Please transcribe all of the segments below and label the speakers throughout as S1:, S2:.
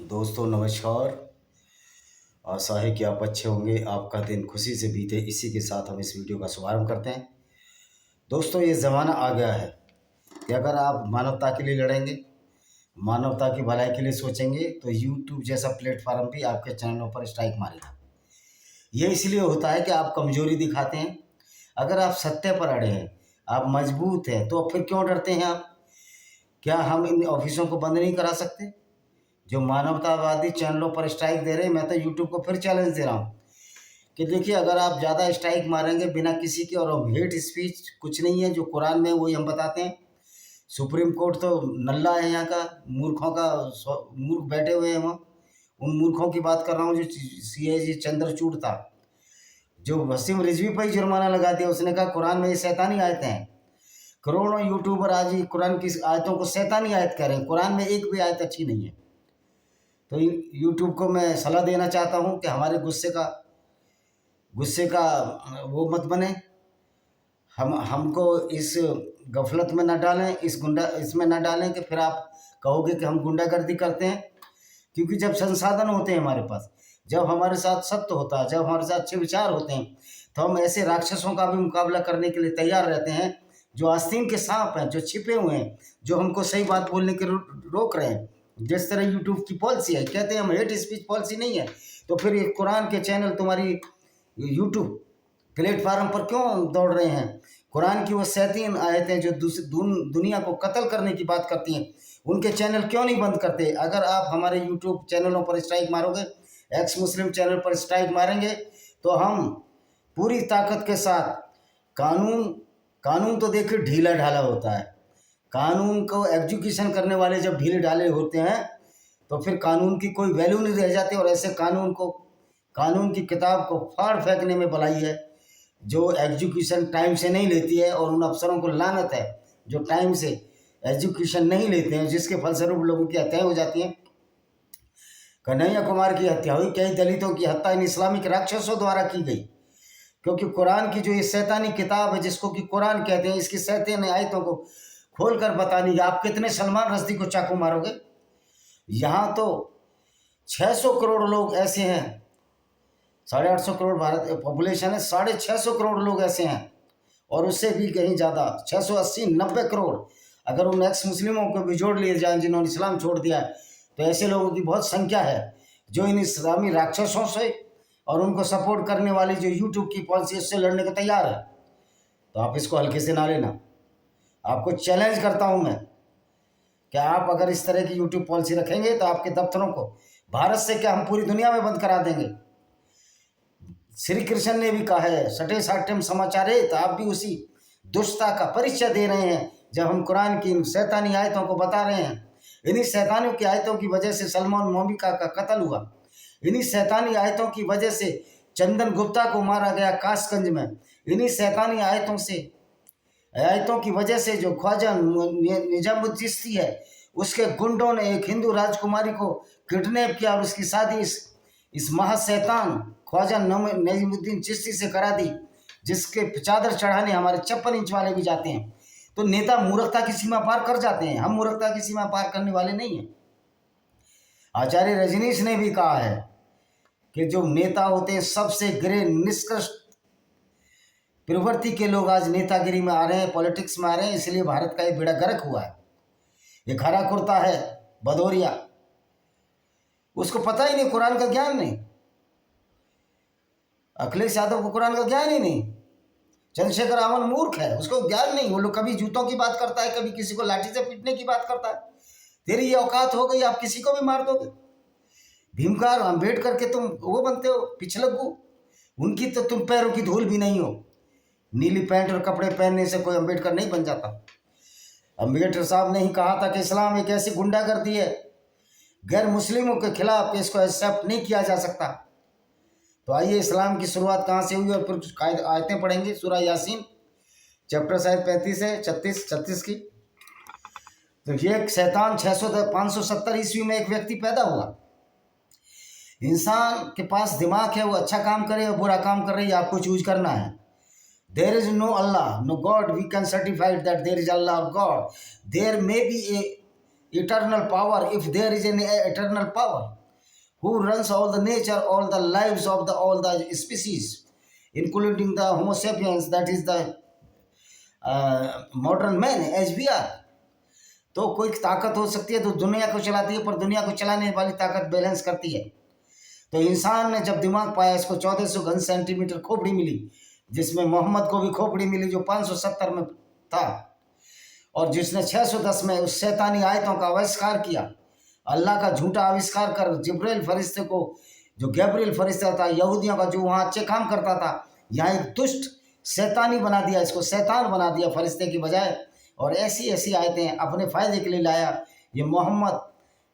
S1: दोस्तों नमस्कार। आशा है कि आप अच्छे होंगे, आपका दिन खुशी से बीते। इसी के साथ हम इस वीडियो का शुभारंभ करते हैं। दोस्तों ये ज़माना आ गया है कि अगर आप मानवता के लिए लड़ेंगे, मानवता की भलाई के लिए सोचेंगे तो यूट्यूब जैसा प्लेटफार्म भी आपके चैनलों पर स्ट्राइक मारेगा। ये इसलिए होता है कि आप कमजोरी दिखाते हैं। अगर आप सत्य पर अड़े हैं, आप मजबूत हैं, तो फिर क्यों डरते हैं आप? क्या हम इन ऑफिसों को बंद नहीं करा सकते? जो मानवतावादी चैनलों पर स्ट्राइक दे रहे हैं, मैं तो यूट्यूब को फिर चैलेंज दे रहा हूँ कि देखिए, अगर आप ज़्यादा स्ट्राइक मारेंगे बिना किसी के, और हेट स्पीच कुछ नहीं है, जो कुरान में वही हम बताते हैं। सुप्रीम कोर्ट तो नल्ला है यहाँ का, मूर्खों का मूर्ख बैठे हुए हैं वहाँ। उन मूर्खों की बात कर रहा हूँ जो CAG चंद्रचूड़ था, जो वसीम रिजवी पर ही जुर्माना लगा दिया। उसने कहा कुरान में ये शैतानी आयतें हैं। करोड़ों यूट्यूबर आज ही कुरान की आयतों को शैतानी आयत कह रहे हैं। कुरान में एक भी आयत अच्छी नहीं है। तो यूट्यूब को मैं सलाह देना चाहता हूँ कि हमारे गुस्से का वो मत बने। हमको इस गफलत में न डालें, इसमें न डालें कि फिर आप कहोगे कि हम गुंडागर्दी करते हैं। क्योंकि जब संसाधन होते हैं हमारे पास, जब हमारे साथ सत्य होता है, जब हमारे साथ अच्छे विचार होते हैं, तो हम ऐसे राक्षसों का भी मुकाबला करने के लिए तैयार रहते हैं, जो आस्तीन के सांप हैं, जो छिपे हुए हैं, जो हमको सही बात बोलने के रोक रहे हैं। जिस तरह यूट्यूब की पॉलिसी है, कहते हैं हम हेट स्पीच पॉलिसी नहीं है, तो फिर ये कुरान के चैनल तुम्हारी यूट्यूब प्लेटफार्म पर क्यों दौड़ रहे हैं? कुरान की वो 37 आयतें जो दुनिया को कत्ल करने की बात करती हैं, उनके चैनल क्यों नहीं बंद करते? अगर आप हमारे यूट्यूब चैनलों पर स्ट्राइक मारोगे, एक्स मुस्लिम चैनल पर स्ट्राइक मारेंगे, तो हम पूरी ताकत के साथ कानून तो देखिए ढीला ढाला होता है। कानून को एग्जीक्यूशन करने वाले जब ढीले ढाले होते हैं, तो फिर कानून की कोई वैल्यू नहीं रह जाती। और ऐसे कानून की किताब को फाड़ फेंकने में भलाई है, जो एग्जीक्यूशन टाइम से नहीं लेती है। और उन अफसरों को लानत है जो टाइम से एजुकेशन नहीं लेते हैं, जिसके फलस्वरूप लोगों की हत्याएं हो जाती हैं। कन्हैया कुमार की हत्या हुई, कई दलितों की हत्या इन इस्लामिक राक्षसों द्वारा की गई। क्योंकि कुरान की जो ये शैतानी किताब है, जिसको कि कुरान कहते हैं, इसकी शैतानी आयतों को खोलकर बतानी। आप कितने सलमान रश्दी को चाकू मारोगे? यहाँ तो 600 करोड़ लोग ऐसे हैं, 850 करोड़ भारत पॉपुलेशन है, 650 करोड़ लोग ऐसे हैं, और उससे भी कहीं ज़्यादा 680-90 करोड़ अगर उन एक्स मुस्लिमों को भी जोड़ लिए जाए जिन्होंने इस्लाम छोड़ दिया है, तो ऐसे लोगों की बहुत संख्या है जो इन इस्लामी राक्षसों से और उनको सपोर्ट करने वाली जो यूट्यूब की पॉलिसी से लड़ने को तैयार है। तो आप इसको हल्के से ना लेना। आपको चैलेंज करता हूं मैं कि आप अगर इस तरह की यूट्यूब पॉलिसी रखेंगे तो आपके दफ्तरों को भारत से क्या, हम पूरी दुनिया में बंद करा देंगे। श्री कृष्ण ने भी कहा है, सटे साठ्यम समाचारे, तो आप भी उसी दुष्टता का परिचय दे रहे हैं जब हम कुरान की इन शैतानी आयतों को बता रहे हैं। इन्हीं शैतानियों की आयतों की वजह से सलमान मोमिका का कत्ल हुआ। इन्हीं शैतानी आयतों की वजह से चंदन गुप्ता को मारा गया कासगंज में। इन्हीं शैतानी आयतों की वजह से जो ख्वाजा निजामुद्दीन चिश्ती है, उसके गुंडों ने एक हिंदू राजकुमारी को किडनैप किया और उसकी शादी इस महाशैतान ख्वाजा निजामुद्दीन चिश्ती से करा दी, जिसके चादर चढ़ाने हमारे 56 इंच वाले भी जाते हैं। तो नेता मूर्खता की सीमा पार कर जाते हैं, हम मूर्खता की सीमा पार करने वाले नहीं हैं। आचार्य रजनीश ने भी कहा है कि जो नेता होते हैं सबसे गिरे निष्कृष्ट प्रवृत्ति के लोग आज नेतागिरी में आ रहे हैं, पॉलिटिक्स में आ रहे हैं, इसलिए भारत का ये बेड़ा गर्क हुआ है। एक हरा कुर्ता है भदौरिया, उसको पता ही नहीं, कुरान का ज्ञान नहीं। अखिलेश यादव को कुरान का ज्ञान ही नहीं। चंद्रशेखर रावण मूर्ख है, उसको ज्ञान नहीं। वो लोग कभी जूतों की बात करता है, कभी किसी को लाठी से पीटने की बात करता है। तेरी ये औकात हो गई, आप किसी को भी मार दोगे। भीमकार अम्बेडकर के तुम वो बनते हो पिछलग्गू, उनकी तो तुम पैरों की धूल भी नहीं हो। नीली पैंट और कपड़े पहनने से कोई अम्बेडकर नहीं बन जाता। अम्बेडकर साहब ने ही कहा था कि इस्लाम एक ऐसी गुंडागर्दी है, गैर मुस्लिमों के खिलाफ इसको एक्सेप्ट नहीं किया जा सकता। तो आइए, इस्लाम की शुरुआत कहाँ से हुई और फिर कुछ आयतें पढ़ेंगे। सूरह यासीन चैप्टर शायद 35 है, 36 की। तो ये एक शैतान 570 ईस्वी में एक व्यक्ति पैदा हुआ। इंसान के पास दिमाग है, वो अच्छा काम करे या बुरा काम कर रही है, आपको चूज करना है। There is no Allah, no God, we can certified that there is Allah और God. There may be a eternal power, if there is an eternal power who runs all the nature, all the lives of all the species, including the Homo sapiens, that is the modern man as we are, तो कोई ताकत हो सकती है तो दुनिया को चलाती है, पर दुनिया को चलाने वाली ताकत बैलेंस करती है। तो इंसान ने जब दिमाग पाया, इसको 1400 घन सेंटीमीटर खोपड़ी मिली, जिसमें मोहम्मद को भी खोपड़ी मिली जो 570 में था, और जिसने 610 में उस शैतानी आयतों का आविष्कार किया, अल्लाह का झूठा आविष्कार कर जिब्राइल फरिश्ते को, जो गैब्रियल फरिश्ता था यहूदियों का, जो वहाँ अच्छे काम करता था, यहाँ एक दुष्ट शैतानी बना दिया, इसको शैतान बना दिया फरिश्ते की बजाय, और ऐसी ऐसी आयतें अपने फ़ायदे के लिए लाया। ये मोहम्मद,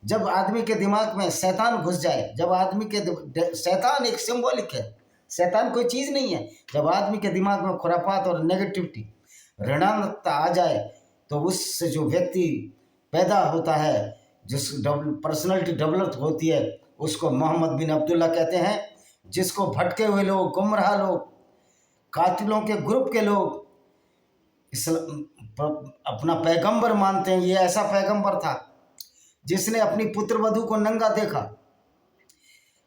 S1: जब आदमी के दिमाग में शैतान घुस जाए, जब आदमी के शैतान एक सिंबॉलिक है, शैतान कोई चीज़ नहीं है, जब आदमी के दिमाग में खुरापात और नेगेटिविटी, ऋणात्मकता आ जाए, तो उससे जो व्यक्ति पैदा होता है, जिस पर्सनैलिटी डेवलप होती है, उसको मोहम्मद बिन अब्दुल्ला कहते हैं। जिसको भटके हुए लोग, गुमराह लोग, कातिलों के ग्रुप के लोग अपना पैगंबर मानते हैं। ये ऐसा पैगंबर था जिसने अपनी पुत्र वधू को नंगा देखा।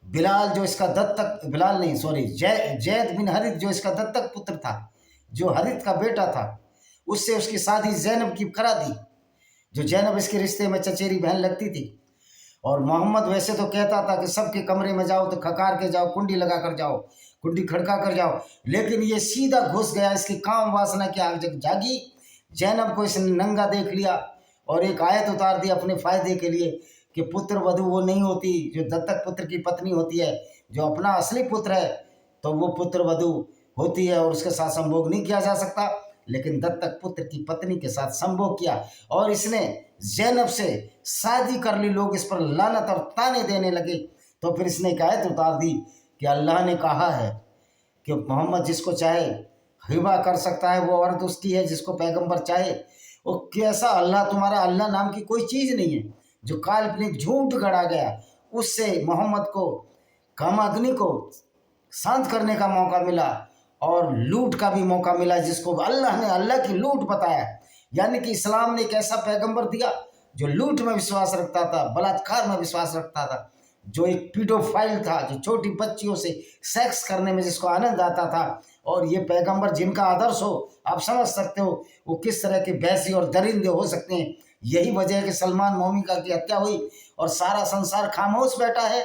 S1: बिलाल जो इसका दत्तक, बिलाल नहीं सॉरी, जैद बिन हरित जो इसका दत्तक पुत्र था, जो हरित का बेटा था, उससे उसकी शादी जैनब की करा दी, जो जैनब इसके रिश्ते में चचेरी बहन लगती थी। और मोहम्मद वैसे तो कहता था कि सबके कमरे में जाओ तो खकार के जाओ, कुंडी लगा कर जाओ, कुंडी खड़का कर जाओ, लेकिन ये सीधा घुस गया, इसकी काम वासना की आग जागी, जैनब को इसने नंगा देख लिया और एक आयत उतार दी अपने फ़ायदे के लिए कि पुत्र वधू वो नहीं होती जो दत्तक पुत्र की पत्नी होती है, जो अपना असली पुत्र है तो वो पुत्र वधू होती है और उसके साथ संभोग नहीं किया जा सकता, लेकिन दत्तक पुत्र की पत्नी के साथ संभोग किया और इसने जैनब से शादी कर ली। लोग इस पर लानत और ताने देने लगे, तो फिर इसने एक आयत उतार दी कि अल्लाह ने कहा है कि मोहम्मद जिसको चाहे हिबा कर सकता है, वो औरत उसकी है जिसको पैगंबर चाहे। वो कैसा अल्लाह, तुम्हारा अल्लाह नाम की कोई चीज़ नहीं है, जो काल्पनिक झूठ गढ़ा गया। उससे मोहम्मद को, कामाग्नि को शांत करने का मौका मिला और लूट का भी मौका मिला, जिसको अल्लाह ने अल्लाह की लूट बताया। यानी कि इस्लाम ने एक ऐसा पैगंबर दिया जो लूट में विश्वास रखता था, बलात्कार में विश्वास रखता था, जो एक पीडोफाइल था, जो छोटी बच्चियों से सेक्स करने में जिसको आनंद आता था। और ये पैगंबर जिनका आदर्श हो, आप समझ सकते हो वो किस तरह के भैंसी और दरिंदे हो सकते हैं। यही वजह है कि सलमान मोमिका की हत्या हुई और सारा संसार खामोश बैठा है।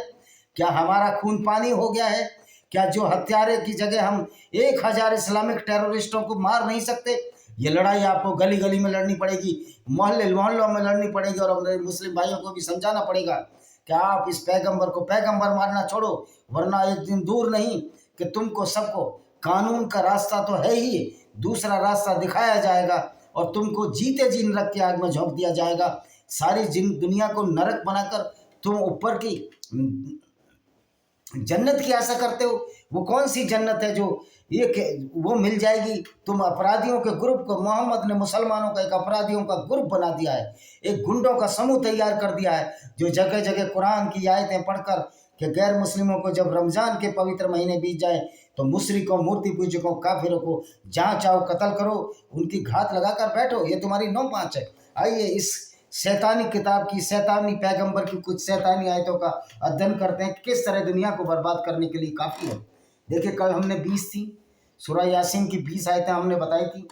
S1: क्या हमारा खून पानी हो गया है? क्या जो हत्यारे की जगह हम 1000 इस्लामिक टेररिस्टों को मार नहीं सकते? ये लड़ाई आपको गली गली में लड़नी पड़ेगी, मोहल्लों में लड़नी पड़ेगी, और अपने मुस्लिम भाइयों को भी समझाना पड़ेगा कि आप इस पैगंबर को पैगंबर मारना छोड़ो, वरना एक दिन दूर नहीं कि तुमको सबको कानून का रास्ता तो है ही, दूसरा रास्ता दिखाया जाएगा और तुमको जीते जी नरक की आग में झोंक दिया जाएगा। सारी दुनिया को नरक बनाकर तुम ऊपर की जन्नत की आशा करते हो। वो कौन सी जन्नत है जो वो मिल जाएगी? तुम अपराधियों के ग्रुप को, मोहम्मद ने मुसलमानों का एक अपराधियों का ग्रुप बना दिया है, एक गुंडों का समूह तैयार कर दिया है, जो जगह जगह कुरान की आयतें पढ़कर कि गैर मुस्लिमों को जब रमज़ान के पवित्र महीने बीत जाए तो मुशरिकों, मूर्ति पूजकों, काफिरों को जहाँ चाहो कत्ल करो, उनकी घात लगाकर बैठो, ये तुम्हारी नौ पाँच है। आइए इस शैतानी किताब की, शैतानी पैगंबर की कुछ शैतानी आयतों का अध्ययन करते हैं, किस तरह दुनिया को बर्बाद करने के लिए काफ़ी है। देखिए, कल हमने 20 थी सूरह यासीन की 20 आयतें हमने बताई थी,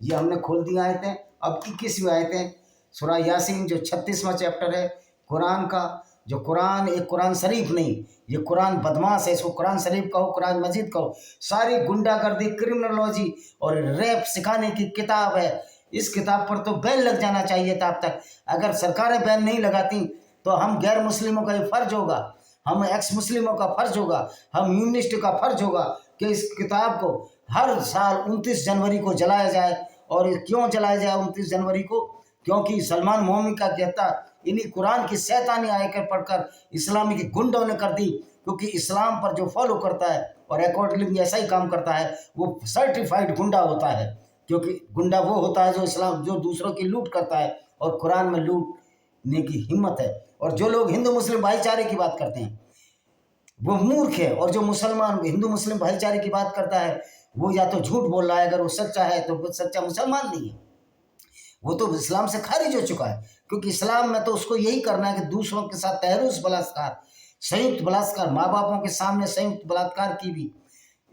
S1: ये हमने खोल दी आयतें। अब 21वीं आयतें सूरह यासीन जो 36वां चैप्टर है कुरान का, जो कुरान एक कुरान शरीफ नहीं, ये कुरान बदमाश है, इसको कुरान शरीफ कहो, कुरान मजीद कहो, सारी गुंडागर्दी, क्रिमिनोलॉजी और रैप सिखाने की किताब है। इस किताब पर तो बैन लग जाना चाहिए था अब तक। अगर सरकारें बैन नहीं लगाती तो हम गैर मुस्लिमों का ये फर्ज होगा, हम एक्स मुस्लिमों का फर्ज होगा, हम यूनिस्ट का फर्ज होगा कि इस किताब को हर साल 29 जनवरी को जलाया जाए। और क्यों जलाया जाए 29 जनवरी को? क्योंकि सलमान मोमिका की हत्या इन्हीं कुरान की शैतानी आयतें पढ़कर इस्लामी के गुंडों ने कर दी। क्योंकि इस्लाम पर जो फॉलो करता है और अकॉर्डिंगली ऐसा ही काम करता है वो सर्टिफाइड गुंडा होता है। क्योंकि गुंडा वो होता है जो दूसरों की लूट करता है, और कुरान में लूटने की हिम्मत है। और जो लोग हिंदू मुस्लिम भाईचारे की बात करते हैं वो मूर्ख है, और जो मुसलमान हिंदू मुस्लिम भाईचारे की बात करता है वो या तो झूठ बोल रहा है, अगर वो सच्चा है तो वो सच्चा मुसलमान नहीं है। वो तो इस्लाम से खारिज हो चुका है, क्योंकि इस्लाम में तो उसको यही करना है कि दूसरों के साथ तहरीस बलात्कार, संयुक्त बलात्कार, माँ बापों के सामने संयुक्त बलात्कार की भी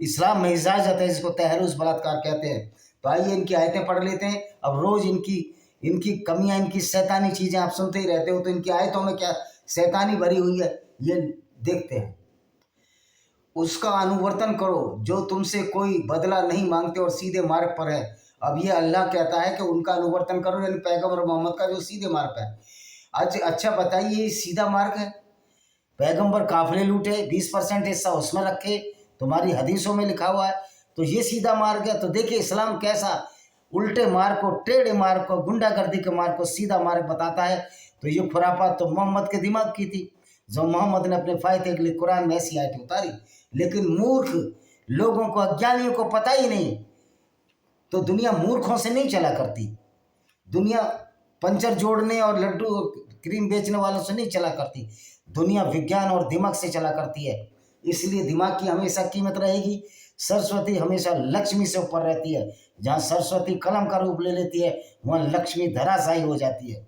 S1: इस्लाम में इजाजत है, जिसको तहरीस बलात्कार कहते हैं। तो आइए इनकी आयतें पढ़ लेते हैं। अब रोज इनकी इनकी कमियां, इनकी शैतानी चीजें आप सुनते ही रहते हो, तो इनकी आयतों में क्या शैतानी भरी हुई है ये देखते हैं। उसका अनुवर्तन करो जो तुमसे कोई बदला नहीं मांगते और सीधे मार्ग पर है। अब ये अल्लाह कहता है कि उनका अनुवर्तन करो, यानी पैगम्बर मोहम्मद का जो सीधे मार्ग पर है। अच्छा बताइए, ये सीधा मार्ग है? पैगंबर काफिले लूटे, 20% हिस्सा उसमें रखे, तुम्हारी हदीसों में लिखा हुआ है, तो ये सीधा मार्ग है? तो देखिए इस्लाम कैसा उल्टे मार्ग को, टेढ़े मार्ग को, गुंडागर्दी के मार्ग को सीधा मार्ग बताता है। तो ये खुरापात तो मोहम्मद के दिमाग की थी, जो मोहम्मद ने अपने फायदे के लिए कुरान में ऐसी आयतें उतारी। लेकिन मूर्ख लोगों को, अज्ञानियों को पता ही नहीं। तो दुनिया मूर्खों से नहीं चला करती, दुनिया पंचर जोड़ने और लड्डू क्रीम बेचने वालों से नहीं चला करती, दुनिया विज्ञान और दिमाग से चला करती है। इसलिए दिमाग की हमेशा कीमत रहेगी। सरस्वती हमेशा लक्ष्मी से ऊपर रहती है। जहाँ सरस्वती कलम का रूप ले लेती है, वहाँ लक्ष्मी धराशायी हो जाती है।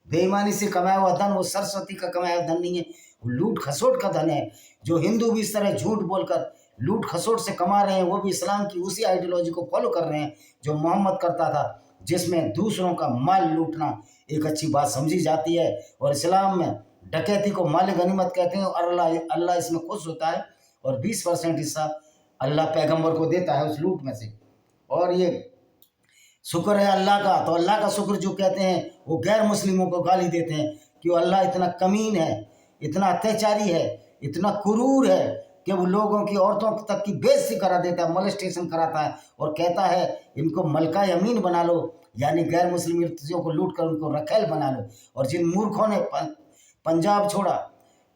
S1: बेईमानी से कमाया हुआ धन वो सरस्वती का कमाया हुआ धन नहीं है, वो लूट खसोट का धन है। जो हिंदू भी इस तरह झूठ बोलकर लूट खसोट से कमा रहे हैं, वो भी इस्लाम की उसी आइडियोलॉजी को फॉलो कर रहे हैं जो मोहम्मद करता था, जिसमें दूसरों का माल लूटना एक अच्छी बात समझी जाती है। और इस्लाम में डकैती को माल गनीमत कहते हैं, और अल्लाह इसमें खुश होता है, और 20% हिस्सा अल्लाह पैगंबर को देता है उस लूट में से। और ये शुक्र है अल्लाह का। तो अल्लाह का शुक्र जो कहते हैं, वो गैर मुस्लिमों को गाली देते हैं कि वो अल्लाह इतना कमीन है, इतना अत्याचारी है, इतना क्रूर है कि वो लोगों की, औरतों तक की बेइज्जती करा देता है, मोलेस्टेशन कराता है, और कहता है इनको मलका यमीन बना लो, यानी गैर मुस्लिम चीज़ों को लूट कर उनको रखेल बना लो। और जिन मूर्खों ने पंजाब छोड़ा,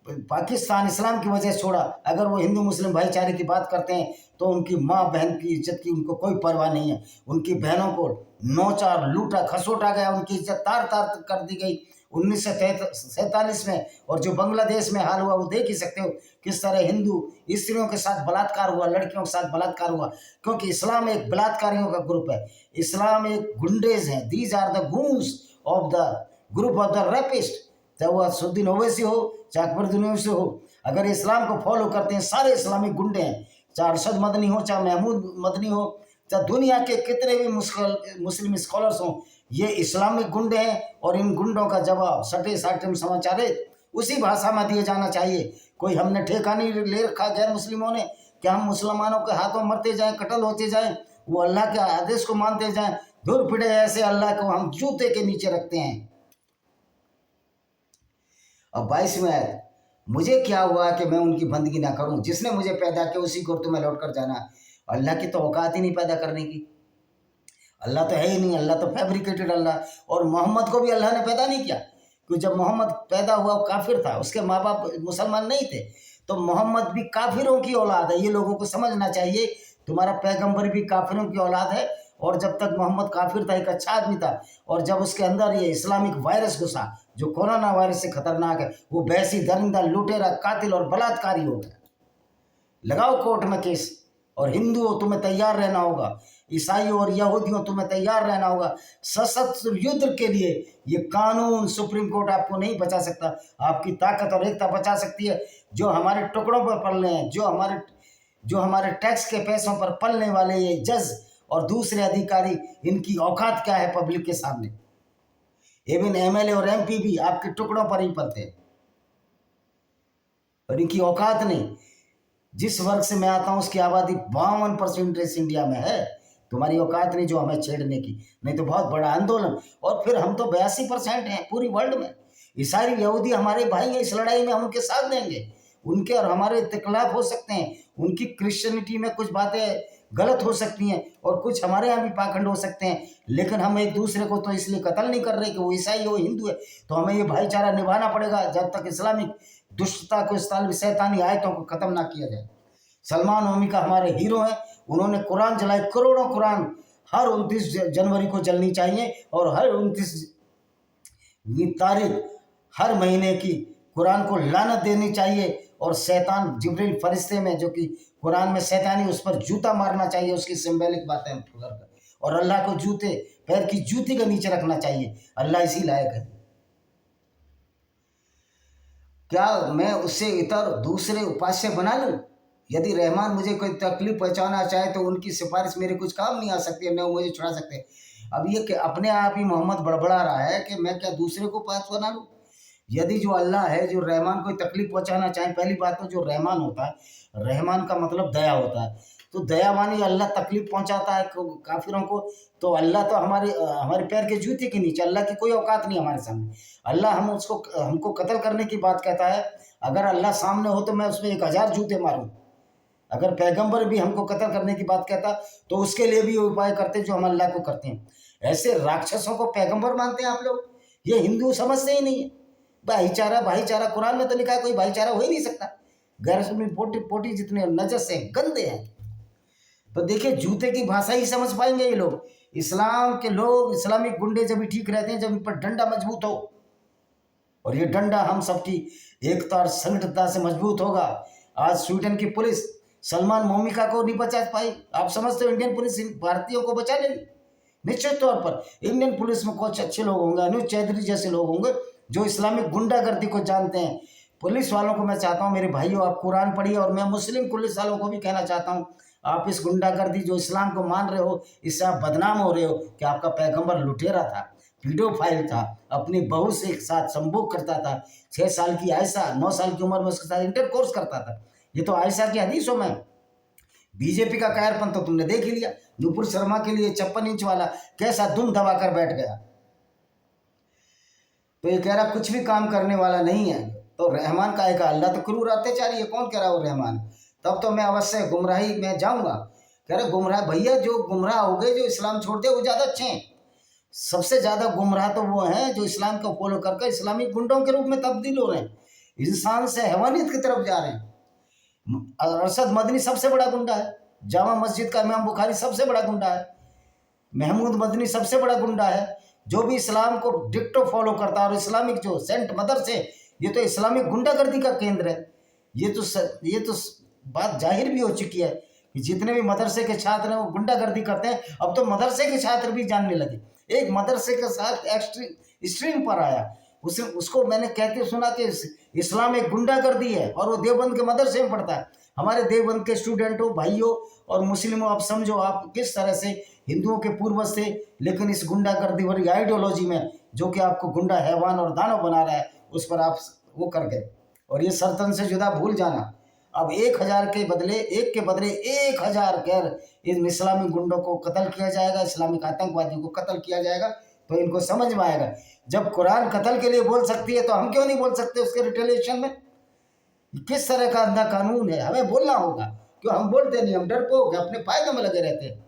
S1: पाकिस्तान इस्लाम की वजह से छोड़ा, अगर वो हिंदू मुस्लिम भाईचारे की बात करते हैं तो उनकी माँ बहन की इज्जत की उनको कोई परवाह नहीं है। उनकी बहनों को नोचा, लूटा, खसोटा गया, उनकी इज्जत तार तार कर दी गई 1947 में। और जो बांग्लादेश में हाल हुआ वो देख ही सकते हो, किस तरह हिंदू स्त्रियों के साथ बलात्कार हुआ, लड़कियों के साथ बलात्कार हुआ, क्योंकि इस्लाम एक बलात्कारियों का ग्रुप है, इस्लाम एक गुंडेज है। These are the goons of the group of the rapist. चाहे वो असुद्दीन ओवैसी हो, चाहे अकबरुद्दीन ओवैसी हो, अगर इस्लाम को फॉलो करते हैं, सारे इस्लामिक गुंडे हैं। चाहे अरशद मदनी हो, चाहे महमूद मदनी हो, चाहे दुनिया के कितने भी मुस्लिम स्कॉलर्स हों, ये इस्लामिक गुंडे हैं। और इन गुंडों का जवाब सटे साटे समाचार उसी भाषा में दिए जाना चाहिए। कोई हमने ठेका नहीं ले रखा गैर मुस्लिमों ने कि हम मुसलमानों के हाथों मरते जाएं, कत्ल होते जाएं, वो अल्लाह के आदेश को मानते जाएं। दूर फिटे ऐसे अल्लाह को हम जूते के नीचे रखते हैं। अब 22वें आयत, मुझे क्या हुआ कि मैं उनकी बंदगी ना करूं, जिसने मुझे पैदा किया उसी को तुम्हें लौट कर जाना। अल्लाह की तो औकात ही नहीं पैदा करने की, अल्लाह तो है ही नहीं, अल्लाह तो फैब्रिकेटेड अल्लाह। और मोहम्मद को भी अल्लाह ने पैदा नहीं किया, क्योंकि जब मोहम्मद पैदा हुआ वो काफिर था, उसके माँ बाप मुसलमान नहीं थे, तो मोहम्मद भी काफिरों की औलाद है। ये लोगों को समझना चाहिए, तुम्हारा पैगंबर भी काफिरों की औलाद है। और जब तक मोहम्मद काफिर था, एक अच्छा आदमी था, और जब उसके अंदर ये इस्लामिक वायरस घुसा जो कोरोना वायरस से खतरनाक है, वो वैसी दरिंदा, लुटेरा, कातिल और बलात्कारी हो गया। लगाओ कोर्ट में केस। और हिंदुओं तुम्हें तैयार रहना होगा, ईसाइयों और यहूदियों तुम्हें तैयार रहना होगा सशस्त्र युद्ध के लिए। ये कानून सुप्रीम कोर्ट आपको नहीं बचा सकता, आपकी ताकत और एकता बचा सकती है। जो हमारे टुकड़ों पर पल रहे हैं, जो हमारे टैक्स के पैसों पर पलने वाले ये जज और दूसरे अधिकारी, इनकी औकात क्या है पब्लिक के सामने। इवन एमएलए और एमपी भी आपके टुकड़ों पर ही पलते हैं, और इनकी औकात नहीं। जिस वर्ग से मैं आता हूं उसकी आबादी 52% इंडिया में है, तुम्हारी औकात नहीं जो हमें छेड़ने की, नहीं तो बहुत बड़ा आंदोलन। और फिर हम तो 82% हैं पूरी वर्ल्ड में। ईसाई यहूदी हमारे भाई हैं, इस लड़ाई में हम उनके साथ देंगे। उनके और हमारे इख्तिलाफ हो सकते हैं, उनकी क्रिश्चियनिटी में कुछ बातें गलत हो सकती हैं, और कुछ हमारे यहाँ भी पाखंड हो सकते हैं, लेकिन हम एक दूसरे को तो इसलिए कत्ल नहीं कर रहे कि वो ईसाई हो, हिंदू है। तो हमें ये भाईचारा निभाना पड़ेगा जब तक इस्लामिक दुष्टता को, इस्लामी शैतानी आयतों को खत्म ना किया जाए। सलमान ओमिका हमारे हीरो हैं, उन्होंने कुरान जलाए, करोड़ों कुरान हर 29 जनवरी को जलनी चाहिए, और हर 29 तारीख हर महीने की कुरान को लानत देनी चाहिए। और शैतान जिब्रील फरिश्ते में जो कि कुरान में शैतानी, उस पर जूता मारना चाहिए, उसकी सिंबॉलिक बातें कर। और अल्लाह को जूते पैर की जूती के नीचे रखना चाहिए। अल्लाह इसी लायक है। क्या मैं उससे इतर दूसरे उपास्य बना लूं? यदि रहमान मुझे कोई तकलीफ पहुंचाना चाहे तो उनकी सिफारिश मेरे कुछ काम नहीं आ सकती है, न वो मुझे छुड़ा सकते। अब ये कि अपने आप ही मोहम्मद बड़बड़ा रहा है कि मैं क्या दूसरे को पास बना लूं? यदि जो अल्लाह है, जो रहमान को तकलीफ पहुंचाना चाहे, पहली बात तो जो रहमान होता है, रहमान का मतलब दया होता है, तो दयावानी अल्लाह तकलीफ पहुंचाता है काफिरों को, तो अल्लाह तो हमारे पैर के जूते के नीचे, अल्लाह की कोई औकात नहीं हमारे सामने। अल्लाह हमको कत्ल करने की बात कहता है। अगर अल्लाह सामने हो तो मैं उसमें 1000 जूते मारूं। अगर पैगंबर भी हमको कत्ल करने की बात कहता तो उसके लिए भी उपाय करते जो हम अल्लाह को करते हैं। ऐसे राक्षसों को पैगंबर मानते हैं आप लोग? ये हिंदू समझते ही नहीं है। भाईचारा भाईचारा, कुरान में तो लिखा है कोई भाईचारा हो ही नहीं सकता। गैर में पोटी पोटी जितने नजस हैं, गंदे हैं। तो देखिए, जूते की भाषा ही समझ पाएंगे ये लोग। इस्लाम के लोग, इस्लामिक गुंडे जब भी ठीक रहते हैं जब इन पर डंडा मजबूत हो, और ये डंडा हम सबकी एकता और संगठितता से मजबूत होगा। आज स्वीडन की पुलिस सलमान मोमिका को नहीं बचा पाई। आप समझते हो इंडियन पुलिस भारतीयों को बचा लेगी? निश्चित तौर पर इंडियन पुलिस में कुछ अच्छे लोग होंगे, अनुज चौधरी जैसे लोग होंगे जो इस्लामिक गुंडागर्दी को जानते हैं। पुलिस वालों को मैं चाहता हूँ, मेरे भाइयों, आप कुरान पढ़िए, और मैं मुस्लिम पुलिस वालों को भी कहना चाहता हूँ, आप इस गुंडागर्दी जो इस्लाम को मान रहे हो, इससे आप बदनाम हो रहे हो कि आपका पैगंबर लुटेरा था, पीडोफाइल था, अपनी बहू से एक साथ संभोग करता था, 6 साल की आयशा 9 साल की उम्र में उसके साथ इंटरकोर्स करता था। ये तो आयशा की हदीसों में। बीजेपी का कायरपन तो तुमने देख ही लिया। नुपुर शर्मा के लिए 56 इंच वाला कैसा दुम दबा कर बैठ गया। तो ये कह रहा कुछ भी काम करने वाला नहीं है। तो रहमान का एक अल्लाह तो क्रूर अत्याचारी है, कौन कह रहा वो रहमान? तब तो मैं अवश्य गुमराही में जाऊंगा। कह रहे गुमराह भैया, जो गुमराह हो गए, जो इस्लाम छोड़ दे वो ज़्यादा अच्छे हैं। सबसे ज़्यादा गुमराह तो वो हैं जो इस्लाम को फॉलो करके इस्लामिक गुंडों के रूप में तब्दील हो रहे हैं, इंसान से हैवानियत की तरफ जा रहे हैं। अरशद मदनी सबसे बड़ा गुंडा है, जामा मस्जिद का इमाम बुखारी सबसे बड़ा गुंडा है, महमूद मदनी सबसे बड़ा गुंडा है, जो भी इस्लाम को डिक्टो फॉलो करता है। और इस्लामिक जो सेंट मदरसे, ये तो इस्लामिक गुंडागर्दी का केंद्र है। ये तो बात जाहिर भी हो चुकी है कि जितने भी मदरसे के छात्र हैं वो गुंडागर्दी करते हैं। अब तो मदरसे के छात्र भी जानने लगे। एक मदरसे के साथ स्ट्रीम पर आया, उसको मैंने कहते सुना कि इस्लाम एक गुंडागर्दी है, और वो देवबंद के मदरसे में पढ़ता है। हमारे देवबंद के स्टूडेंटों, भाइयों और मुस्लिमों, आप समझो आप किस तरह से हिंदुओं के पूर्वज थे, लेकिन इस गुंडागर्दी भरी आइडियोलॉजी में, जो कि आपको गुंडा, हैवान और दानव बना रहा है, उस पर आप वो कर गए। और ये सरतन से जुदा भूल जाना। अब 1000 के बदले 1000 गैर इन इस्लामी गुंडों को कत्ल किया जाएगा, इस्लामिक आतंकवादियों को कत्ल किया जाएगा। तो इनको समझ में आएगा, जब कुरान कत्ल के लिए बोल सकती है तो हम क्यों नहीं बोल सकते उसके रिटेलिएशन में? किस तरह का अंधा कानून है? हमें बोलना होगा। क्यों हम बोलते नहीं? हम डरपोक हैं, अपने फायदे में लगे रहते हैं।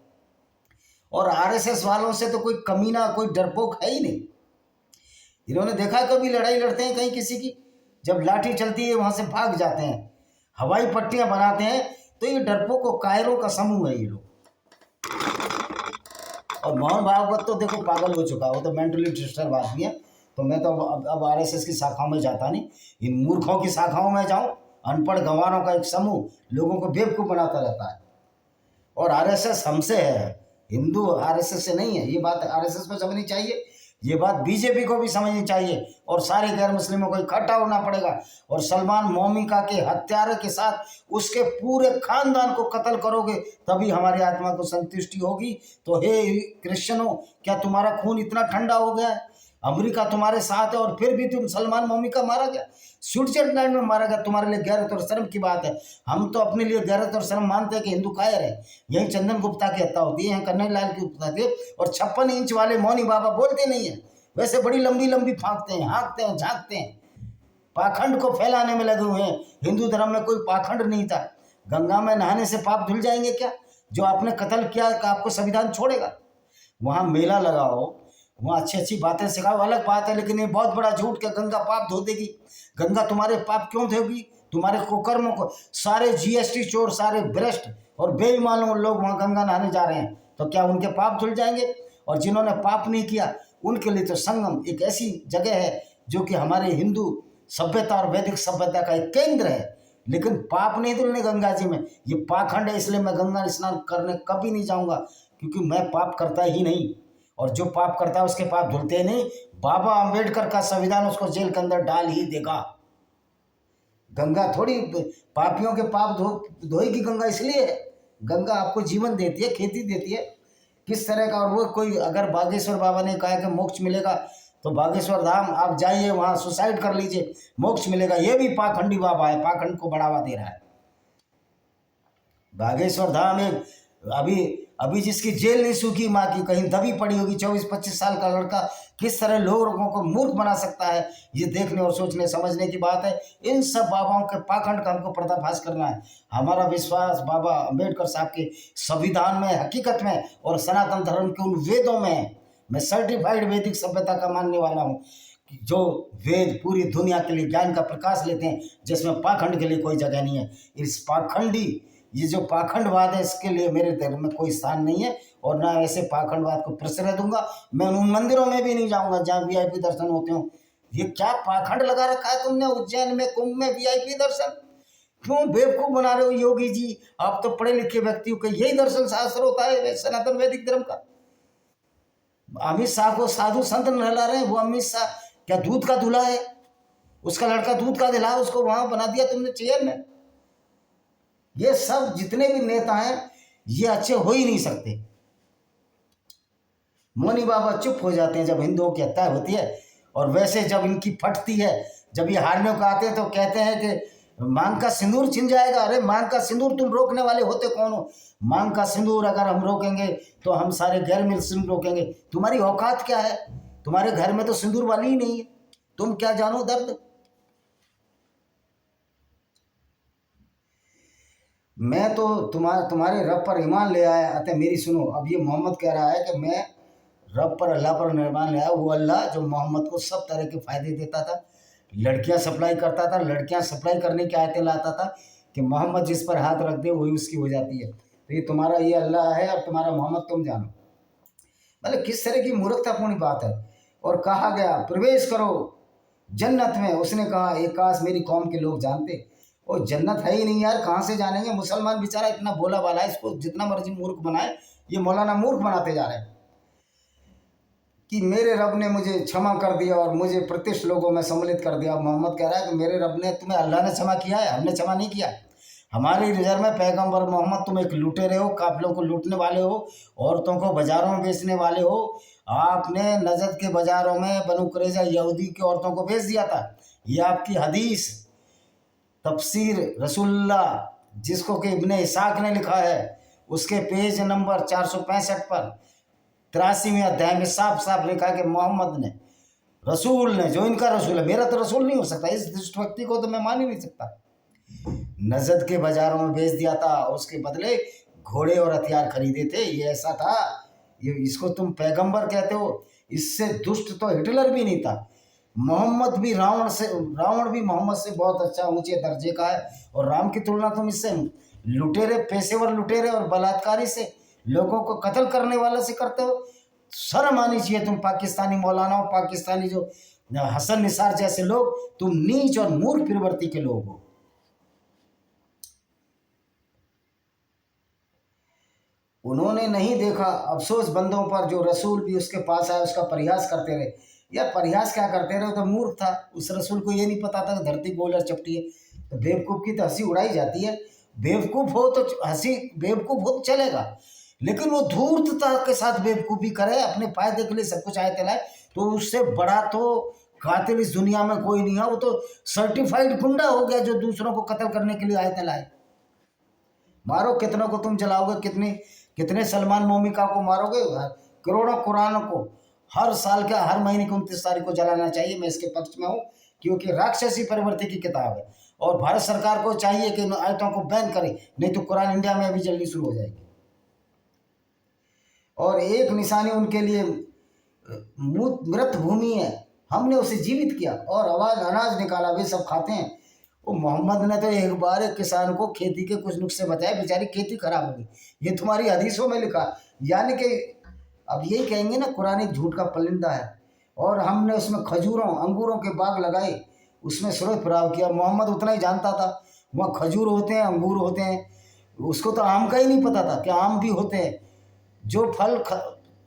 S1: और आरएसएस वालों से तो कोई कमीना, कोई डरपोक है ही नहीं। इन्होंने देखा कभी लड़ाई लड़ते हैं कहीं किसी की? जब लाठी चलती है वहां से भाग जाते हैं, हवाई पट्टियां बनाते हैं। तो ये डरपोक को कायरों का समूह है ये लोग। और मोहन भागवत तो देखो पागल हो चुका, वो तो मेंटली डिस्टर्ब आदमी है। तो मैं तो अब आरएसएस की शाखाओं में जाता नहीं, इन मूर्खों की शाखाओं में जाऊं। अनपढ़ गंवारों का एक समूह लोगों को बेवकूफ़ बनाता रहता है। और आरएसएस हमसे है, हिंदू आरएसएस से नहीं है। ये बात आरएसएस को समझनी चाहिए, ये बात बीजेपी को भी समझनी चाहिए, और सारे गैर मुस्लिमों को इकट्ठा होना पड़ेगा। और सलमान मोमिका के हत्यारे के साथ उसके पूरे खानदान को कत्ल करोगे, तभी हमारी आत्मा को संतुष्टि होगी। तो हे क्रिश्चियनों, क्या तुम्हारा खून इतना ठंडा हो गया है? अमेरिका तुम्हारे साथ है और फिर भी तुम सलमान मोमिका मारा गया, स्विट्जरलैंड में मारा गया। तुम्हारे लिए गैरत और शर्म की बात है। हम तो अपने लिए गैरत और शर्म मानते हैं कि हिंदू कायर है। यही चंदन गुप्ता की हत्या होती है, यहाँ कन्हैया लाल की हत्या होती है, और 56 इंच वाले मौनी बाबा बोलते नहीं है, वैसे बड़ी लंबी लंबी फाँकते हैं, हाँकते हैं, झाँकते हैं, पाखंड को फैलाने में लगे हुए हैं। हिंदू धर्म में कोई पाखंड नहीं था। गंगा में नहाने से पाप धुल जाएंगे क्या? जो आपने कत्ल किया आपको संविधान छोड़ेगा? वहाँ मेला लगाओ, वहाँ अच्छी अच्छी बातें सिखाओ, अलग बात है, लेकिन ये बहुत बड़ा झूठ कि गंगा पाप धो देगी। गंगा तुम्हारे पाप क्यों धोगी? तुम्हारे कुकर्मों को। सारे जीएसटी चोर, सारे भ्रष्ट और बेईमान लोग वहाँ गंगा नहाने जा रहे हैं, तो क्या उनके पाप धुल जाएंगे? और जिन्होंने पाप नहीं किया उनके लिए तो संगम एक ऐसी जगह है जो कि हमारे हिंदू सभ्यता और वैदिक सभ्यता का एक केंद्र है। लेकिन पाप नहीं धुलने गंगा जी में, ये पाखंड है। इसलिए मैं गंगा स्नान करने कभी नहीं जाऊँगा, क्योंकि मैं पाप करता ही नहीं। और जो पाप करता है उसके पाप धुलते नहीं। बाबा अंबेडकर का संविधान उसको जेल के अंदर डाल ही देगा। गंगा थोड़ी पापियों के पाप धोएगी गंगा, इसलिए गंगा आपको जीवन देती है, खेती देती है किस तरह का। और वो कोई अगर बागेश्वर बाबा ने कहा कि मोक्ष मिलेगा तो बागेश्वर धाम आप जाइए, वहाँ सुसाइड कर लीजिए, मोक्ष मिलेगा, ये भी पाखंडी बाबा है, पाखंड को बढ़ावा दे रहा है। बागेश्वर धाम एक अभी जिसकी जेल नहीं सूखी माँ की, कहीं दबी पड़ी होगी, 24-25 साल का लड़का किस तरह लोगों को मूर्ख बना सकता है, ये देखने और सोचने समझने की बात है। इन सब बाबाओं के पाखंड का हमको पर्दाफाश करना है। हमारा विश्वास बाबा अंबेडकर साहब के संविधान में, हकीकत में और सनातन धर्म के उन वेदों में है। मैं सर्टिफाइड वैदिक सभ्यता का मानने वाला हूँ, जो वेद पूरी दुनिया के लिए ज्ञान का प्रकाश लेते हैं, जिसमें पाखंड के लिए कोई जगह नहीं है। इस पाखंडी ये जो पाखंडवाद है, इसके लिए मेरे धर्म में कोई स्थान नहीं है, और ना ऐसे पाखंडवाद को प्रश्रय दूंगा। मैं उन मंदिरों में भी नहीं जाऊंगा जहाँ वीआईपी दर्शन होते हो। ये क्या पाखंड लगा रखा है तुमने उज्जैन में, कुंभ में वीआईपी दर्शन? क्यों बेवकूफ बना रहे हो योगी जी? आप तो पढ़े लिखे व्यक्ति हो, यही दर्शन शास्त्र होता है सनातन वैदिक धर्म का। अमित शाह को साधु संत नहला रहे हैं, वो अमित शाह क्या दूध का दूल्हा है? उसका लड़का दूध का दिला, उसको वहां बना दिया तुमने चेयर में। ये सब जितने भी नेता हैं ये अच्छे हो ही नहीं सकते। मौनी बाबा चुप हो जाते हैं जब हिंदुओं की हत्या होती है, और वैसे जब इनकी फटती है, जब ये हारने को आते हैं तो कहते हैं कि मांग का सिंदूर छिन जाएगा। अरे मांग का सिंदूर तुम रोकने वाले होते कौन हो? मांग का सिंदूर अगर हम रोकेंगे तो हम सारे गैर मुस्लिम रोकेंगे। तुम्हारी औकात क्या है? तुम्हारे घर में तो सिंदूर वाली ही नहीं है, तुम क्या जानो दर्द। मैं तो तुम्हारे रब पर ईमान ले आया। अतः मेरी सुनो, अब ये मोहम्मद कह रहा है कि मैं रब पर, अल्लाह पर ईमान ले आया। वो अल्लाह जो मोहम्मद को सब तरह के फायदे देता था, लड़कियां सप्लाई करता था, लड़कियां सप्लाई करने की आयतें लाता था कि मोहम्मद जिस पर हाथ रख दे वही उसकी हो जाती है। तो ये तुम्हारा ये अल्लाह है और तुम्हारा मोहम्मद तुम जानो। मतलब किस तरह की मूर्खतापूर्ण बात है। और कहा गया प्रवेश करो जन्नत में, उसने कहा एक काश मेरी कौम के लोग जानते। और जन्नत है ही नहीं यार, कहाँ से जानेंगे? मुसलमान बेचारा इतना भोला भाला है, इसको जितना मर्जी मूर्ख बनाए, ये मौलाना मूर्ख बनाते जा रहे हैं कि मेरे रब ने मुझे क्षमा कर दिया और मुझे प्रतिष्ठ लोगों में सम्मिलित कर दिया। मोहम्मद कह रहा है कि मेरे रब ने, तुम्हें अल्लाह ने क्षमा किया है, हमने क्षमा नहीं किया। हमारी नज़र में पैगंबर मोहम्मद तुम एक लुटेरे हो, काफिलों को लूटने वाले हो, औरतों को बाजारों में बेचने वाले हो। आपने नजद के बाजारों में बनु कुरैज़ा यहूदी की औरतों को बेच दिया था। ये आपकी हदीस तफसीर रसूलुल्लाह जिसको कि इब्ने इसाक ने लिखा है, उसके पेज नंबर 465 पर 83वें अध्याय में साफ साफ लिखा है कि मोहम्मद ने, रसूल ने, जो इनका रसूल है, मेरा तो रसूल नहीं हो सकता, इस दुष्ट व्यक्ति को तो मैं मान ही नहीं सकता, नजद के बाजारों में बेच दिया था। उसके बदले घोड़े और हथियार खरीदे थे। ये ऐसा था, ये इसको तुम पैगंबर कहते हो। इससे दुष्ट तो हिटलर भी नहीं था। मोहम्मद भी रावण भी मोहम्मद से बहुत अच्छा ऊंचे दर्जे का है। और राम की तुलना तुम इससे लुटेरे, पेशेवर लुटेरे और बलात्कारी से, लोगों को कत्ल करने वाले से करते हो। शर्म आनी चाहिए तुम पाकिस्तानी मौलानाओं, पाकिस्तानी जो हसन निसार जैसे लोग, तुम नीच और मूर्ख प्रवृत्ति के लोग हो। उन्होंने नहीं देखा अफसोस बंदों पर जो रसूल भी उसके पास आया उसका परिहास करते रहे। या परिहास क्या करते रहे? तो मूर्ख था, उस रसूल को ये नहीं पता था कि धरती गोल और चपटी है। तो बेवकूफ़ की तो हंसी उड़ाई जाती है। बेवकूफ़ हो तो हंसी, बेवकूफ़ हो तो चलेगा, लेकिन वो धूर्तता के साथ बेवकूफ़ी करे, अपने फायदे के लिए सब कुछ आयत लाए, तो उससे बड़ा तो कातिल इस दुनिया में कोई नहीं है। वो तो सर्टिफाइड गुंडा हो गया जो दूसरों को कत्ल करने के लिए आयत लाए। मारो, कितनों को तुम जलाओगे? कितने सलमान मोमिका को मारोगे? करोड़ों कुरानों को हर साल का, हर महीने की 29 तारीख को जलाना चाहिए। मैं इसके पक्ष में हूँ, क्योंकि राक्षसी प्रवृत्ति की किताब है। और भारत सरकार को चाहिए कि इन आयतों को बैन करे, नहीं तो कुरान इंडिया में अभी जल्दी शुरू हो जाएगी। और एक निशानी उनके लिए मृत भूमि है, हमने उसे जीवित किया और अनाज निकाला, वे सब खाते हैं। वो मोहम्मद ने तो एक बार एक किसान को खेती के कुछ नुस्खे बताए, बेचारी खेती खराब हो गई। ये तुम्हारी हदीसों में लिखा। यानी कि अब यही कहेंगे ना, कुरान एक झूठ का परिंदा है। और हमने उसमें खजूरों अंगूरों के बाग लगाए, उसमें स्रोत फराव किया। मोहम्मद उतना ही जानता था, वहाँ खजूर होते हैं, अंगूर होते हैं। उसको तो आम का ही नहीं पता था कि आम भी होते हैं। जो फल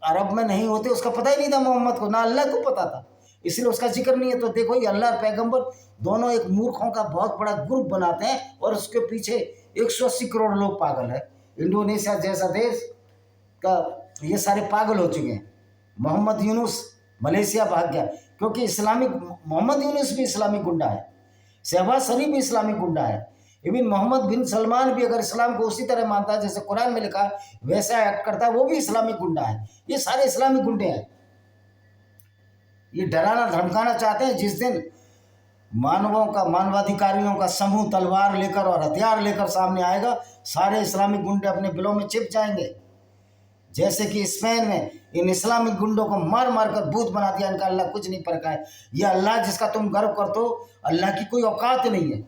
S1: अरब में नहीं होते, उसका पता ही नहीं था मोहम्मद को, ना अल्लाह को पता था, इसलिए उसका जिक्र नहीं है। तो देखो ये अल्लाह और पैगंबर दोनों एक मूर्खों का बहुत बड़ा ग्रुप बनाते हैं और उसके पीछे 180 करोड़ लोग पागल है। इंडोनेशिया जैसा देश का ये सारे पागल हो चुके हैं। मोहम्मद यूनुस मलेशिया भाग गया क्योंकि इस्लामिक, मोहम्मद यूनुस भी इस्लामिक गुंडा है, शहबाज शरीफ भी इस्लामिक गुंडा है, इवन मोहम्मद बिन सलमान भी अगर इस्लाम को उसी तरह मानता है जैसे कुरान में लिखा वैसा एक्ट करता है, वो भी इस्लामिक गुंडा है। ये सारे इस्लामिक गुंडे हैं। ये डराना धमकाना चाहते हैं, जिस दिन मानवों का, मानवाधिकारियों का समूह तलवार लेकर और हथियार लेकर सामने आएगा, सारे इस्लामिक गुंडे अपने बिलों में छिप जाएंगे। जैसे कि स्पेन में इन इस्लामिक गुंडों को मार मार कर भूत बना दिया, इनका अल्लाह कुछ नहीं परखा है। यह अल्लाह जिसका तुम गर्व करते हो, अल्लाह की कोई औकात नहीं है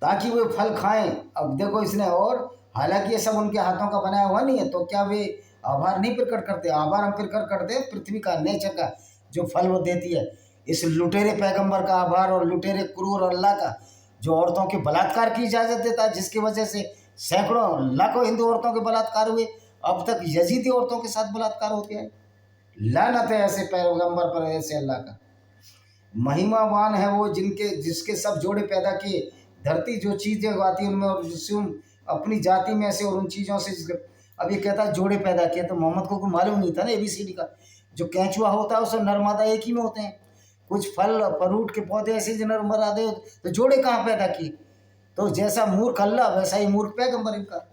S1: ताकि वे फल खाएं। अब देखो इसने, और हालांकि ये सब उनके हाथों का बनाया हुआ नहीं है, तो क्या वे आभार नहीं प्रकट करते? आभार हम प्रकट करते हैं पृथ्वी का, नेचर का, जो फल वो देती है। इस लुटेरे पैगंबर का आभार और लुटेरे क्रूर अल्लाह का, जो औरतों के बलात्कार की इजाज़त देता है, जिसकी वजह से सैकड़ों लाखों हिंदू औरतों के बलात्कार हुए। अब तक यजीदी औरतों के साथ बलात्कार हो गया है। लानत है ऐसे पैगंबर पर, ऐसे अल्लाह का। महिमावान है वो जिसके सब जोड़े पैदा किए। धरती जो चीज़ें उगाती है उनमें, और जिससे अपनी जाति में से और उन चीज़ों से, अब ये कहता है जोड़े पैदा किए, तो मोहम्मद को मालूम नहीं था ना ABCD का। जो कैंचुआ होता है उसमें नर मादा एक ही में होते हैं। कुछ फल फ्रूट के पौधे ऐसे जो नर मादे होते, तो जोड़े कहाँ पैदा किए? तो जैसा मूर्ख अल्लाह वैसा ही मूर्ख पैगंबर इनका।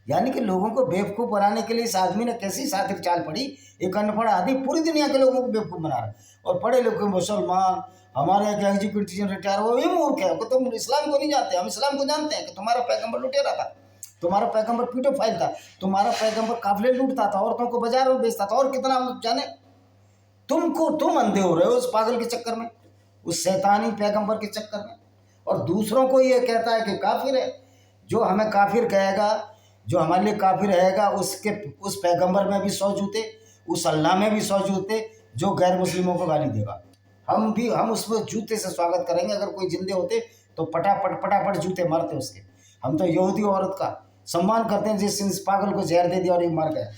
S1: यानी कि लोगों को बेवकूफ़ बनाने के लिए इस आदमी ने कैसी सातिर चाल पड़ी। एक अनपढ़ आदमी पूरी दुनिया के लोगों को बेवकूफ़ बना रहा है, और पढ़े लिखे मुसलमान, हमारे यहाँ के एग्जीक्यूटिव रिटायर, वो भी मूर्ख है कि तुम इस्लाम को नहीं जानते। हम इस्लाम को जानते हैं कि तुम्हारा पैगंबर लुटेरा था, तुम्हारा पैगंबर पीडोफाइल था, तुम्हारा पैगंबर काफिले लूटता था, औरतों को बाजारों में बेचता था, और कितना हम जाने। तुम अंधे हो रहे हो उस पागल के चक्कर में, उस शैतानी पैगंबर के चक्कर में। और दूसरों को ये कहता है कि काफिर है। जो हमें काफिर कहेगा, जो हमारे लिए काफिर रहेगा, उस पैगंबर में भी 100 जूते, उस अल्लाह में भी 100 जूते, जो गैर मुस्लिमों को गाली देगा। हम उसमें जूते से स्वागत करेंगे। अगर कोई जिंदे होते तो पटापट जूते मारते उसके। हम तो यहूदी औरत का सम्मान करते हैं जिस इस पागल को जहर दे दिया और ये मर गया।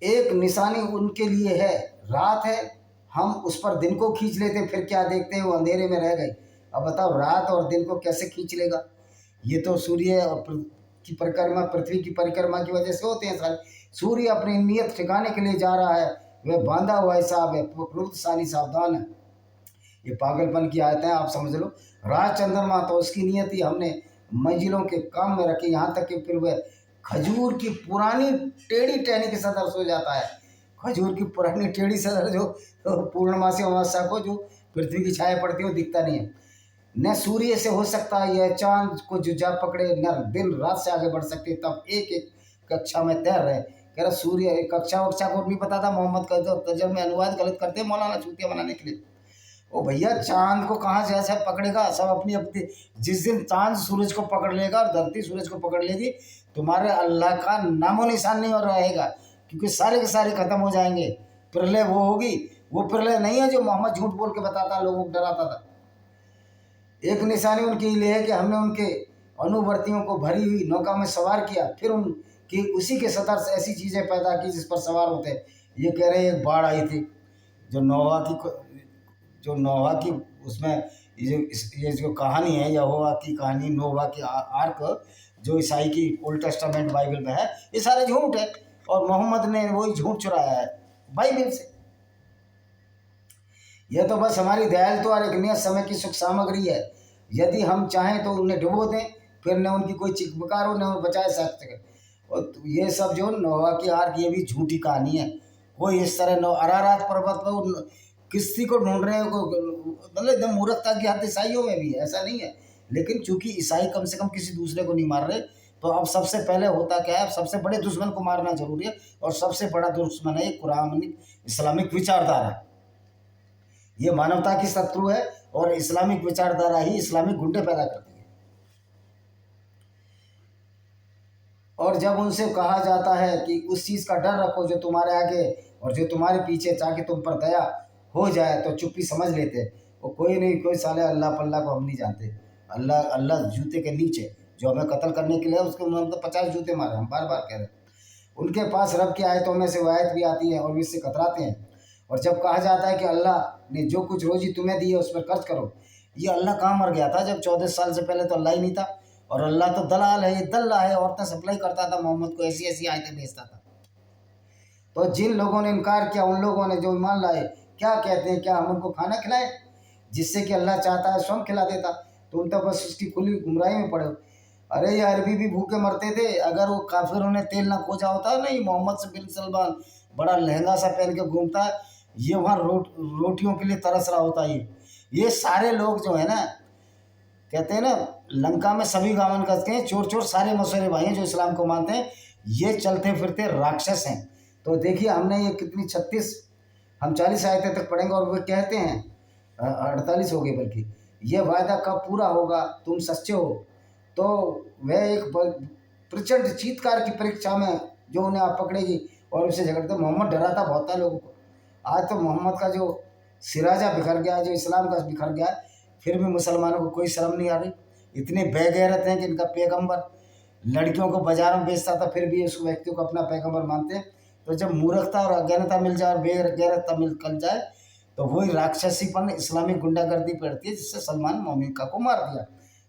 S1: एक निशानी उनके लिए है, रात है, हम उस पर दिन को खींच लेते, फिर क्या देखते हैं वो अंधेरे में रह गए। अब बताओ रात और दिन को कैसे खींच लेगा? ये तो सूर्य की परिक्रमा, पृथ्वी की परिक्रमा की वजह से होते हैं सारे। सूर्य अपनी नियत ठिकाने के लिए जा रहा है, वह बांधा हुआ हिसाब है, प्रवृत्तशाली सावधान है। ये पागलपन की आयतें आप समझ लो। राज चंद्रमा तो उसकी नियति हमने मंजिलों के काम में रखी, यहाँ तक कि फिर वह खजूर की पुरानी टेढ़ी टहनी के सदर सो जाता है। खजूर की पुरानी टेढ़ी सदर जो पूर्णमासी अमावस्या को जो पृथ्वी की छाया पड़ती है वो दिखता नहीं है। न सूर्य से हो सकता है यह चांद को जो जा पकड़े, न दिन रात से आगे बढ़ सकते, तब एक एक कक्षा में तैर रहे। कह रहा सूर्य कक्षा वक्षा को नहीं पता था मोहम्मद का, जो तर्जुमे में अनुवाद गलत करते हैं मौलाना चूतिया बनाने के लिए। ओ भैया चांद को कहाँ से ऐसा पकड़ेगा? सब अपनी अपनी, जिस दिन चांद सूरज को पकड़ लेगा और धरती सूरज को पकड़ लेगी, तुम्हारे अल्लाह का नामो निशान नहीं और रहेगा, क्योंकि सारे के सारे खत्म हो जाएंगे। प्रलय वो होगी, वो प्रलय नहीं है जो मोहम्मद झूठ बोल के बताता, लोगों को डराता था। एक निशानी उनके लिए है कि हमने उनके अनुवर्तियों को भरी हुई नौका में सवार किया, फिर उनकी उसी के सतर से ऐसी चीज़ें पैदा की जिस पर सवार होते। ये कह रहे एक बाढ़ आई थी जो नोवा की उसमें ये जो कहानी है, यहोवा की कहानी, नोवा की आर्क, जो ईसाई की ओल्ड टेस्टामेंट बाइबल में है, ये सारे झूठ है, और मोहम्मद ने वही झूठ चुराया है बाइबल से। यह तो बस हमारी दयालु और एक नियत समय की सुख सामग्री है। यदि हम चाहें तो उन्हें डुबो दें, फिर न उनकी कोई चिक पुकार हो, न वो बचाए सकते। और ये सब जो नोवा की आर्क, ये भी झूठी कहानी है। कोई इस तरह अरारात पर्वत पर किसी को ढूंढ रहे हैं, मतलब एकदम मूर्खता की हद ईसाइयों में भी है, ऐसा नहीं है। लेकिन चूंकि ईसाई कम से कम किसी दूसरे को नहीं मार रहे, तो अब सबसे पहले होता क्या है, सबसे बड़े दुश्मन को मारना जरूरी है, और सबसे बड़ा दुश्मन है कुरान इस्लामिक विचारधारा। ये मानवता की शत्रु है, और इस्लामिक विचारधारा ही इस्लामिक गुंडे पैदा करती है। और जब उनसे कहा जाता है कि उस चीज़ का डर रखो जो तुम्हारे आगे और जो तुम्हारे पीछे, ताकि तुम पर दया हो जाए, तो चुप्पी समझ लेते। वो कोई नहीं, कोई साले अल्लाह पल्ला को हम नहीं जानते। अल्लाह अल्लाह जूते के नीचे जो हमें कत्ल करने के लिए उसको हम तो 50 जूते मारे, हम बार बार कह रहे हैं। उनके पास रब की आयतों में से वो आयत भी आती है और भी इससे कतराते हैं। और जब कहा जाता है कि अल्लाह ने जो कुछ रोजी तुम्हें दी है उस पर खर्च करो, ये अल्लाह कहाँ मर गया था? जब 14 साल से पहले तो अल्लाह ही नहीं था। और अल्लाह तो दलाल है, ये दल्ला है, औरतें सप्लाई करता था मोहम्मद को, ऐसी ऐसी आयतें भेजता था। तो जिन लोगों ने इनकार किया, उन लोगों ने जो ईमान लाए, क्या कहते हैं, क्या हम उनको खाना खिलाएं जिससे कि अल्लाह चाहता है स्वयं खिला देता? तुम तो बस उसकी खुली गुमराही में पड़े हो। अरे ये अरबी भी भूखे मरते थे, अगर वो काफिरों ने तेल ना खोजा होता। नहीं, मोहम्मद से बिन सलमान बड़ा लहंगा सा पहन के घूमता है, ये वहाँ रोटियों के लिए तरस रहा होता है। ये सारे लोग जो है ना, कहते हैं ना लंका में सभी गावन करते हैं, चोर चोर सारे मशहरे भाई हैं जो इस्लाम को मानते हैं, ये चलते फिरते राक्षस हैं। तो देखिए हमने ये कितनी 36 हम 40 आयतें तक पढ़ेंगे और वो कहते हैं 48 हो गए, बल्कि ये वायदा कब पूरा होगा, तुम सच्चे हो? तो वह एक प्रचंड चीत्कार की परीक्षा में जो उन्हें आप पकड़ेगी और उसे झगड़ते। मोहम्मद डराता बहुत था लोगों को। आज तो मोहम्मद का जो सिराजा बिखर गया, जो इस्लाम का बिखर गया, फिर भी मुसलमानों को कोई शर्म नहीं आ रही। इतने बेगैरत हैं कि इनका पैगंबर लड़कियों को बाजार में बेचता था, फिर भी उस व्यक्ति को अपना पैगंबर मानते हैं। तो जब मूर्खता और अज्ञानता मिल जाए और बेगैरतता मिल जाए तो वही राक्षसीपन इस्लामिक गुंडागर्दी पड़ती है, जिससे सलमान मोमिका को मार दिया।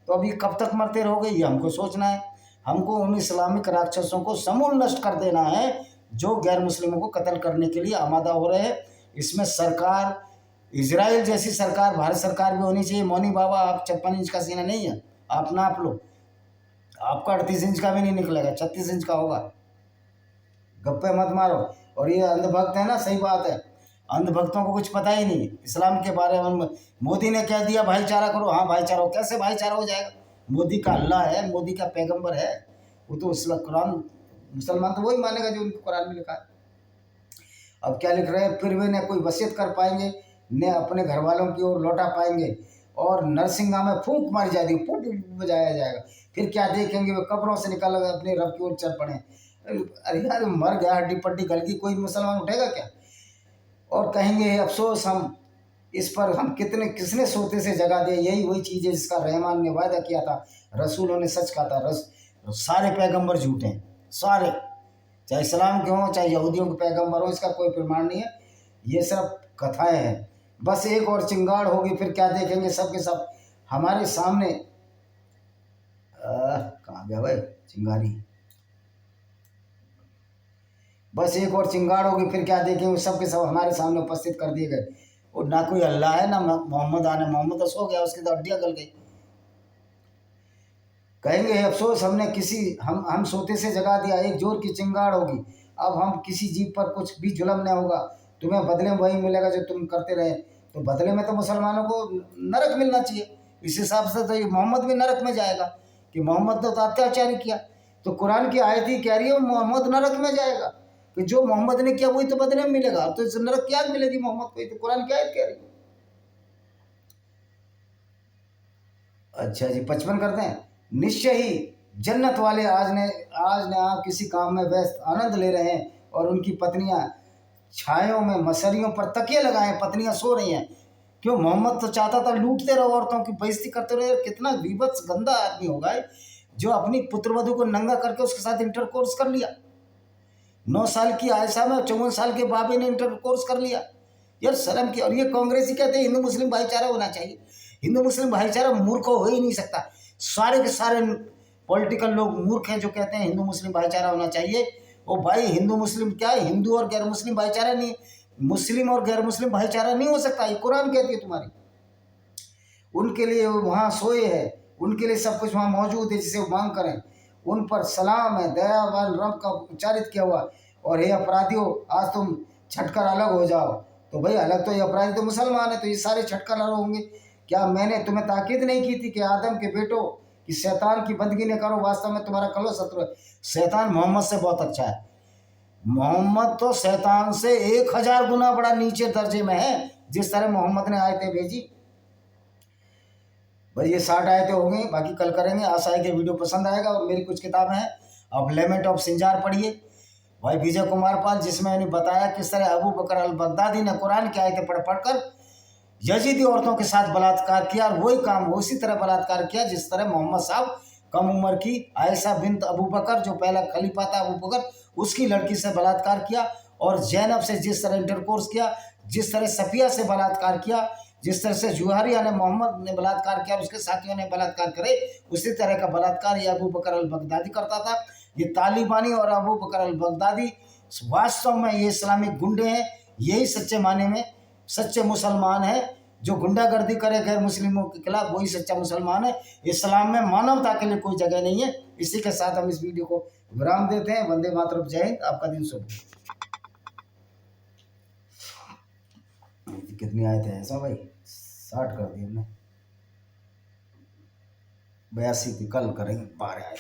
S1: तो अभी कब तक मरते रहोगे, ये हमको सोचना है। हमको उन इस्लामिक राक्षसों को समूल नष्ट कर देना है जो गैर मुस्लिमों को कत्ल करने के लिए आमादा हो रहे हैं। इसमें सरकार, इजराइल जैसी सरकार, भारत सरकार भी होनी चाहिए। मौनी बाबा, आप 56 इंच का सीना नहीं है, आप नाप लो, आपका 38 इंच का भी नहीं निकलेगा, 36 इंच का होगा। गप्पे मत मारो। और ये अंधभक्त है ना, सही बात है, अंधभक्तों को कुछ पता ही नहीं इस्लाम के बारे में। मोदी ने कह दिया भाईचारा करो, हाँ भाईचारा हो, कैसे भाईचारा हो जाएगा? मोदी का अल्लाह है, मोदी का पैगंबर है, वो तो कुरान, मुसलमान तो वही मानेगा जो उनको कुरान में लिखा है। अब क्या लिख रहे हैं, फिर वे न कोई वसीयत कर पाएंगे, न अपने घर वालों की ओर लौटा पाएंगे, और नरसिंगा में फूंक मारी जाएगी, फूंक बजाया जाएगा। फिर क्या देखेंगे, वे कब्रों से निकल अपने रब की ओर चल पड़े। अरे यार, मर गया, हड्डी पट्टी गल गई, कोई मुसलमान उठेगा क्या? और कहेंगे अफसोस हम इस पर, हम किसने सोते से जगा दिया। यही वही चीज़ है जिसका रहमान ने वायदा किया था, रसूलों ने सच कहा था। सारे पैगंबर झूठे हैं, सारे, चाहे इस्लाम के हों चाहे यहूदियों के पैगंबर हो, इसका कोई प्रमाण नहीं है, ये सब कथाएं हैं। बस एक और चिंगाड़ होगी, फिर क्या देखेंगे सब के सब हमारे सामने। कहाँ गया भाई चिंगारी? बस एक और चिंगाड़ होगी, फिर क्या देखेंगे, सब के सब हमारे सामने उपस्थित कर दिए गए। और ना कोई अल्लाह है ना मोहम्मद आने, मोहम्मद तो सो गया, उसकी तो हड्डियाँ गल गई। कहेंगे अफसोस हमने हम सोते से जगा दिया, एक जोर की चिंगाड़ होगी, अब हम किसी जीव पर कुछ भी जुल्म नहीं होगा, तुम्हें बदले में वही मिलेगा जो तुम करते रहे। तो बदले में तो मुसलमानों को नरक मिलना चाहिए। इस हिसाब से तो ये मोहम्मद भी नरक में जाएगा कि मोहम्मद ने तो अत्याचार किया। तो कुरान की आयत ही कह रही है मोहम्मद नरक में जाएगा, कि जो मोहम्मद ने किया वही तो बदले में मिलेगा। तो इस नरक की आग मिलेगी मोहम्मद को, तो कुरान की आयत कह रही है। अच्छा जी, 55 करते हैं। निश्चय ही जन्नत वाले आज ने आप किसी काम में व्यस्त आनंद ले रहे हैं, और उनकी पत्नियां छायों में मसरियों पर तकिए लगाए, पत्नियां सो रही हैं। क्यों? मोहम्मद तो चाहता था लूटते रहो, औरतों की बेइज्जती करते रहे। कितना विभत्स गंदा आदमी होगा जो अपनी पुत्रवधू को नंगा करके उसके साथ इंटरकोर्स कर लिया। 9 साल की आयशा में 54 साल के बाबे ने इंटरकोर्स कर लिया। यार शर्म की। और ये कांग्रेसी कहते हैं हिंदू मुस्लिम भाईचारा होना चाहिए। हिंदू मुस्लिम भाईचारा मूर्ख हो ही नहीं सकता। सारे के सारे पॉलिटिकल लोग मूर्ख हैं जो कहते हैं हिंदू मुस्लिम भाईचारा होना चाहिए। ओ भाई, हिंदू मुस्लिम क्या है? हिंदू और गैर मुस्लिम भाईचारा नहीं, मुस्लिम और गैर मुस्लिम भाईचारा नहीं हो सकता, ये कुरान कहती है तुम्हारी। उनके लिए वहाँ सोए है, उनके लिए सब कुछ वहाँ मौजूद है जिसे वो मांग करें। उन पर सलाम है, दयावान रब का उच्चारित किया हुआ। और हे अपराधियों, आज तुम छटकर अलग हो जाओ। तो भाई अलग तो ये अपराधी तो मुसलमान है, तो ये सारे छटकर अलग होंगे। क्या मैंने तुम्हें ताकीद नहीं की थी कि आदम के बेटो कि शैतान की बंदगी न करो, वास्तव में तुम्हारा कलो शत्रु है। शैतान मोहम्मद से बहुत अच्छा है। मोहम्मद तो शैतान से 1000 गुना बड़ा नीचे दर्जे में है। जिस तरह मोहम्मद ने आयतें भेजी, भाई ये 60 आयतें हो गई, बाकी कल करेंगे। आशा है कि वीडियो पसंद आएगा। और मेरी कुछ किताबें हैं, अब लेमेंट ऑफ सिंजार पढ़िए भाई विजय कुमार पाल, जिसमें मैंने बताया किस तरह अबू बकर अल बगदादी ने कुरान की आयतें पढ़कर यजीदी औरतों के साथ बलात्कार किया, और वही काम उसी तरह बलात्कार किया जिस तरह मोहम्मद साहब कम उम्र की आयशा बिन्त अबू बकर, जो पहला खलीफा था अबू बकर, उसकी लड़की से बलात्कार किया, और जैनब से जिस तरह इंटरकोर्स किया, जिस तरह सफिया से बलात्कार किया, जिस तरह से जुहारिया ने मोहम्मद ने बलात्कार किया, उसके साथियों ने बलात्कार करे, उसी तरह का बलात्कार ये अबू बकर अल बगदादी करता था। ये तालिबानी और अबू बकर अल बगदादी वास्तव में ये इस्लामिक गुंडे हैं, यही सच्चे माने में सच्चे मुसलमान हैं। जो गुंडागर्दी करे गैर मुस्लिमों के खिलाफ, वही सच्चा मुसलमान है। इस्लाम में मानवता के लिए कोई जगह नहीं है। इसी के साथ हम इस वीडियो को विराम देते हैं। वंदे मातरम, जय हिंद, आपका दिन शुभ। कितनी आए थे ऐसा भाई, 60 कर दिए हमने, 82 थी, कल करेंगे, 12 आए।